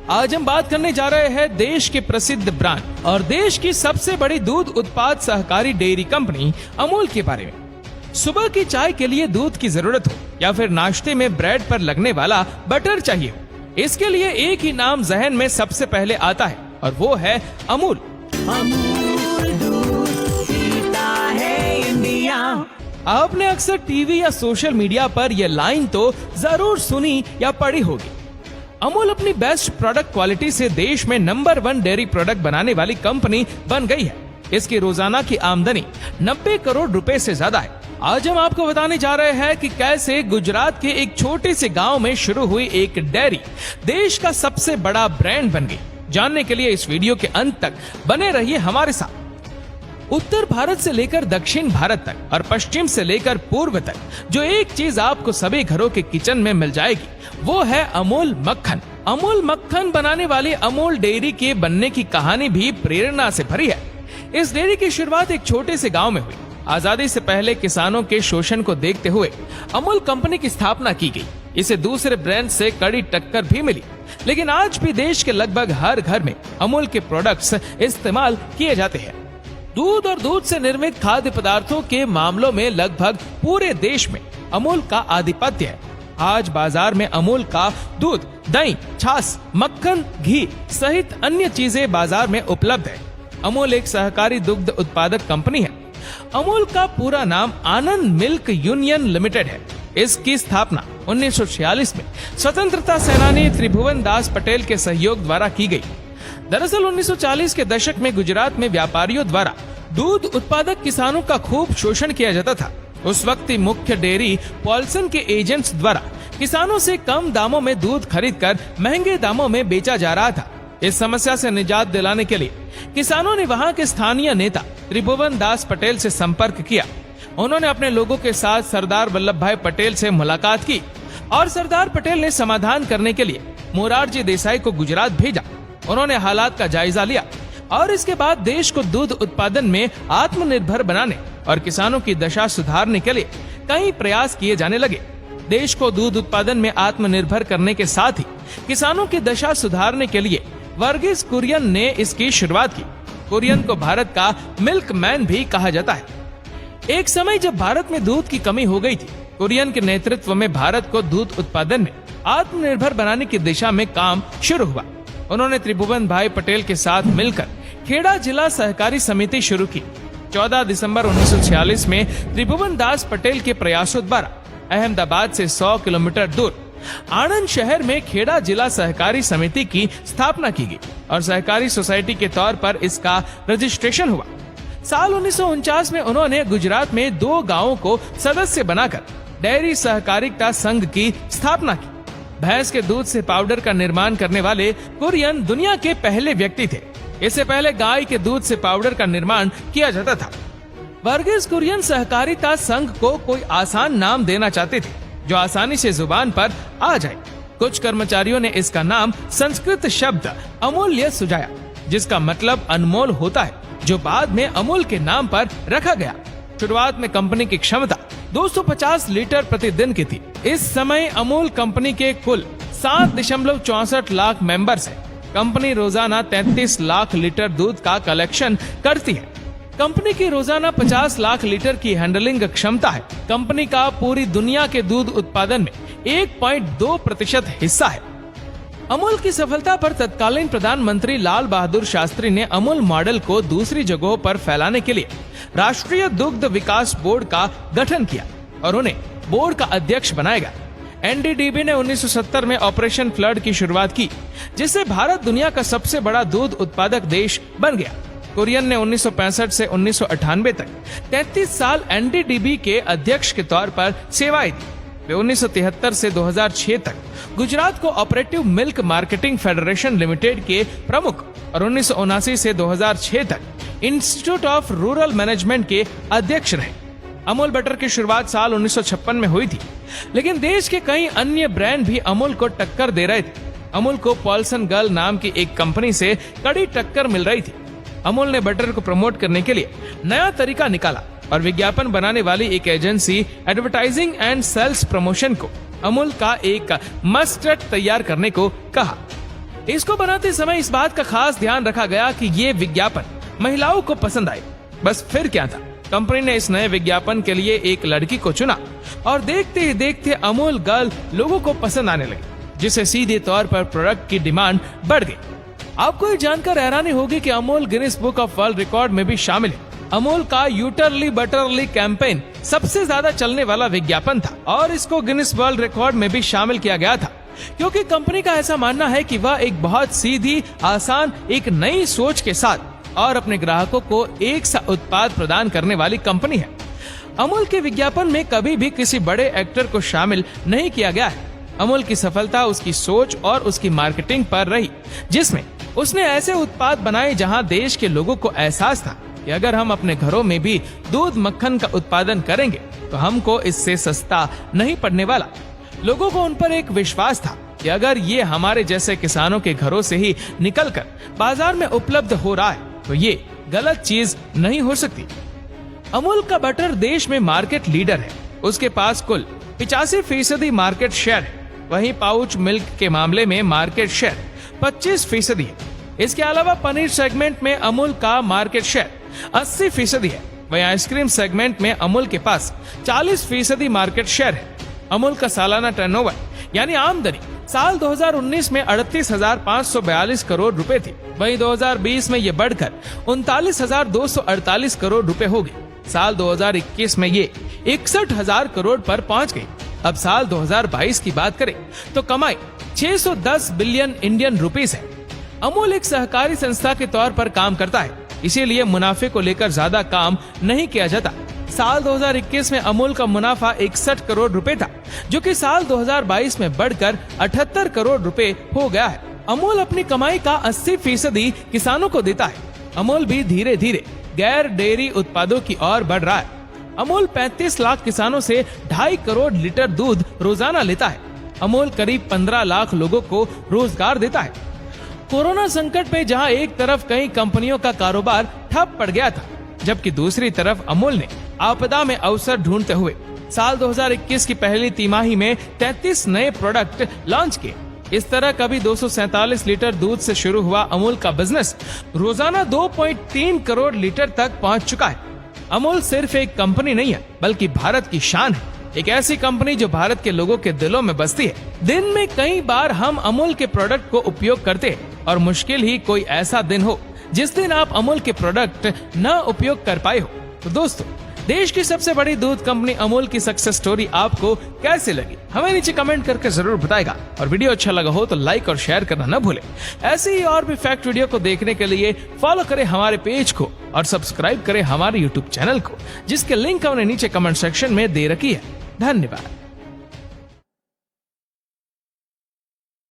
आज हम बात करने जा रहे हैं देश के प्रसिद्ध ब्रांड और देश की सबसे बड़ी दूध उत्पाद सहकारी डेयरी कंपनी अमूल के बारे में। सुबह की चाय के लिए दूध की जरूरत हो या फिर नाश्ते में ब्रेड पर लगने वाला बटर चाहिए हो, इसके लिए एक ही नाम जहन में सबसे पहले आता है और वो है अमूल। आपने अक्सर टीवी या सोशल मीडिया पर यह लाइन तो जरूर सुनी या पढ़ी होगी। अमूल अपनी बेस्ट प्रोडक्ट क्वालिटी से देश में नंबर 1 डेयरी प्रोडक्ट बनाने वाली कंपनी बन गई है। इसकी रोजाना की आमदनी 90 करोड़ रुपए से ज्यादा है। आज हम आपको बताने जा रहे हैं कि कैसे गुजरात के एक छोटे से गांव में शुरू हुई एक डेयरी देश का सबसे बड़ा ब्रांड बन गई। जानने के लिए इस वीडियो के अंत तक बने रहिए हमारे साथ। उत्तर भारत से लेकर दक्षिण भारत तक और पश्चिम से लेकर पूर्व तक जो एक चीज आपको सभी घरों के किचन में मिल जाएगी वो है अमूल मक्खन। अमूल मक्खन बनाने वाली अमूल डेयरी के बनने की कहानी भी प्रेरणा से भरी है। इस डेयरी की शुरुआत एक छोटे से गांव में हुई। आजादी से पहले किसानों के शोषण को देखते हुए अमूल कंपनी की स्थापना की गई। इसे दूसरे ब्रांड से कड़ी टक्कर भी मिली, लेकिन आज भी देश के लगभग हर घर में अमूल के प्रोडक्ट्स इस्तेमाल किए जाते हैं। दूध और दूध से निर्मित खाद्य पदार्थों के मामलों में लगभग पूरे देश में अमूल का आधिपत्य है। आज बाजार में अमूल का दूध, दही, छाछ, मक्खन, घी सहित अन्य चीजें बाजार में उपलब्ध है। अमूल एक सहकारी दुग्ध उत्पादक कंपनी है। अमूल का पूरा नाम आनंद मिल्क यूनियन लिमिटेड है। इसकी स्थापना 1946 में स्वतंत्रता सेनानी त्रिभुवन दास पटेल के सहयोग द्वारा की गई। दरअसल 1940 के दशक में गुजरात में व्यापारियों द्वारा दूध उत्पादक किसानों का खूब शोषण किया जाता था। उस वक्त मुख्य डेयरी पॉल्सन के एजेंट्स द्वारा किसानों से कम दामों में दूध खरीदकर महंगे दामों में बेचा जा रहा था। इस समस्या से निजात दिलाने के लिए किसानों ने वहां के स्थानीय नेता त्रिभुवन दास पटेल से संपर्क किया। उन्होंने अपने लोगों के साथ सरदार वल्लभ भाई पटेल से मुलाकात की और सरदार पटेल ने समाधान करने के लिए मोरारजी देसाई को गुजरात भेजा। उन्होंने हालात का जायजा लिया और इसके बाद देश को दूध उत्पादन में आत्मनिर्भर बनाने और किसानों की दशा सुधारने के लिए कई प्रयास किए जाने लगे। देश को दूध उत्पादन में आत्मनिर्भर करने के साथ ही किसानों की दशा सुधारने के लिए वर्गीस कुरियन ने इसकी शुरुआत की। कुरियन को भारत का मिल्क मैन भी कहा जाता है। एक समय जब भारत में दूध की कमी हो गई थी, कुरियन के नेतृत्व में भारत को दूध उत्पादन में आत्मनिर्भर बनाने की दिशा में काम शुरू हुआ। उन्होंने त्रिभुवन भाई पटेल के साथ मिलकर खेड़ा जिला सहकारी समिति शुरू की। 14 दिसंबर 1946 में त्रिभुवन दास पटेल के प्रयासों द्वारा अहमदाबाद से 100 किलोमीटर दूर आणंद शहर में खेड़ा जिला सहकारी समिति की स्थापना की गई और सहकारी सोसाइटी के तौर पर इसका रजिस्ट्रेशन हुआ। साल 1949 में उन्होंने गुजरात में 2 गांवों को सदस्य बनाकर डेयरी सहकारिता संघ की स्थापना की। भैंस के दूध से पाउडर का निर्माण करने वाले कुरियन दुनिया के पहले व्यक्ति थे। इससे पहले गाय के दूध से पाउडर का निर्माण किया जाता था। वर्गीस कुरियन सहकारिता संघ को कोई आसान नाम देना चाहते थे जो आसानी से जुबान पर आ जाए। कुछ कर्मचारियों ने इसका नाम संस्कृत शब्द अमूल्य सुझाया, जिसका मतलब अनमोल होता है, जो बाद में अमूल के नाम पर रखा गया। शुरुआत में कंपनी की क्षमता 250 लीटर प्रतिदिन की थी। इस समय अमूल कंपनी के कुल 7.64 लाख मेंबर्स हैं। कंपनी रोजाना 33 लाख लीटर दूध का कलेक्शन करती है। कंपनी की रोजाना 50 लाख लीटर की हैंडलिंग क्षमता है। कंपनी का पूरी दुनिया के दूध उत्पादन में 1.2% हिस्सा है। अमूल की सफलता पर तत्कालीन प्रधानमंत्री लाल बहादुर शास्त्री ने अमूल मॉडल को दूसरी जगहों पर फैलाने के लिए राष्ट्रीय दुग्ध विकास बोर्ड का गठन किया और उन्हें बोर्ड का अध्यक्ष बनाया गया। एनडीडीबी ने 1970 में ऑपरेशन फ्लड की शुरुआत की, जिससे भारत दुनिया का सबसे बड़ा दूध उत्पादक देश बन गया। कुरियन ने 1965 से 1998 तक 33 साल एनडीडीबी के अध्यक्ष के तौर पर सेवाएं दी। वे 1973 से 2006 तक Gujarat co operative milk marketing federation limited के प्रमुख और 1979 से 2006 तक इंस्टीट्यूट ऑफ रूरल मैनेजमेंट के अध्यक्ष रहे। अमूल बटर की शुरुआत साल 1956 में हुई थी, लेकिन देश के कई अन्य ब्रांड भी अमूल को टक्कर दे रहे थे। अमूल को पॉल्सन गर्ल नाम की एक कंपनी से कड़ी टक्कर मिल रही थी। अमूल ने बटर को प्रमोट करने के लिए नया तरीका निकाला और विज्ञापन बनाने वाली एक agency advertising and sales promotion को अमूल का एक मस्टर्ड तैयार करने को कहा। इसको बनाते समय इस बात का खास ध्यान रखा गया कि ये विज्ञापन महिलाओं को पसंद आए। बस फिर क्या था, कंपनी ने इस नए विज्ञापन के लिए एक लड़की को चुना और देखते ही देखते अमूल गर्ल लोगों को पसंद आने लगी, जिससे सीधे तौर पर प्रोडक्ट की डिमांड बढ़ गई। आपको ये जानकर हैरानी होगी कि Amul Guinness book of world record में भी शामिल है। अमूल का यूटरली बटरली कैंपेन सबसे ज्यादा चलने वाला विज्ञापन था और इसको गिनीज वर्ल्ड रिकॉर्ड में भी शामिल किया गया था, क्योंकि कंपनी का ऐसा मानना है कि वह एक बहुत सीधी, आसान, एक नई सोच के साथ और अपने ग्राहकों को एक सा उत्पाद प्रदान करने वाली कंपनी है। अमूल के विज्ञापन में कभी भी किसी बड़े एक्टर को शामिल नहीं किया गया है। अमूल की सफलता उसकी सोच और उसकी मार्केटिंग पर रही, जिसमें उसने ऐसे उत्पाद बनाए जहां देश के लोगों को एहसास था कि अगर हम अपने घरों में भी दूध मक्खन का उत्पादन करेंगे तो हमको इससे सस्ता नहीं पड़ने वाला। लोगों को उन पर एक विश्वास था कि अगर ये हमारे जैसे किसानों के घरों से ही निकलकर बाजार में उपलब्ध हो रहा है तो ये गलत चीज नहीं हो सकती। अमूल का बटर देश में मार्केट लीडर है। उसके पास कुल 85% मार्केट शेयर है। वहीं पाउच मिल्क के मामले में मार्केट शेयर 25% है। इसके अलावा पनीर सेगमेंट में अमूल का मार्केट शेयर 80% है। वहीं आइसक्रीम सेगमेंट में अमूल के पास 40% मार्केट शेयर है। अमूल का सालाना टर्नओवर यानी आमदनी साल 2019 में 38,542 करोड़ रुपए थी। वहीं 2020 में ये बढ़कर 39,248 करोड़ रुपए हो गई। साल 2021 में ये 61,000 करोड़ पर पहुंच गई। अब साल 2022 की बात करें तो कमाई 610 बिलियन इंडियन रुपीस है। अमूल एक सहकारी संस्था के तौर पर काम करता है, इसीलिए मुनाफे को लेकर ज्यादा काम नहीं किया जाता। साल 2021 में अमूल का मुनाफा 61 करोड़ रुपए था, जो कि साल 2022 में बढ़कर 78 करोड़ रुपए हो गया है। अमूल अपनी कमाई का 80% किसानों को देता है। अमूल भी धीरे धीरे गैर डेयरी उत्पादों की ओर बढ़ रहा है। अमूल 35 लाख किसानों से 2.5 करोड़ लीटर दूध रोजाना लेता है। अमूल करीब 15 लाख लोगों को रोजगार देता है। कोरोना संकट में जहां एक तरफ कई कंपनियों का कारोबार ठप पड़ गया था, जबकि दूसरी तरफ अमूल ने आपदा में अवसर ढूंढते हुए साल 2021 की पहली तिमाही में 33 नए प्रोडक्ट लॉन्च किए। इस तरह कभी 247 लीटर दूध से शुरू हुआ अमूल का बिजनेस रोजाना 2.3 करोड़ लीटर तक पहुंच चुका है। अमूल सिर्फ एक कंपनी नहीं है, बल्कि भारत की शान है। एक ऐसी कंपनी जो भारत के लोगों के दिलों में बसती है। दिन में कई बार हम अमूल के प्रोडक्ट को उपयोग करते हैं और मुश्किल ही कोई ऐसा दिन हो जिस दिन आप अमूल के प्रोडक्ट न उपयोग कर पाए हो। तो दोस्तों, देश की सबसे बड़ी दूध कंपनी अमूल की सक्सेस स्टोरी आपको कैसे लगी, हमें नीचे कमेंट करके जरूर बताएगा। और वीडियो अच्छा लगा हो तो लाइक और शेयर करना न भूलें। ऐसे ही और भी फैक्ट वीडियो को देखने के लिए फॉलो करें हमारे पेज को और सब्सक्राइब करें हमारे यूट्यूब चैनल को, जिसके लिंक हमने नीचे कमेंट सेक्शन में दे रखी है। धन्यवाद।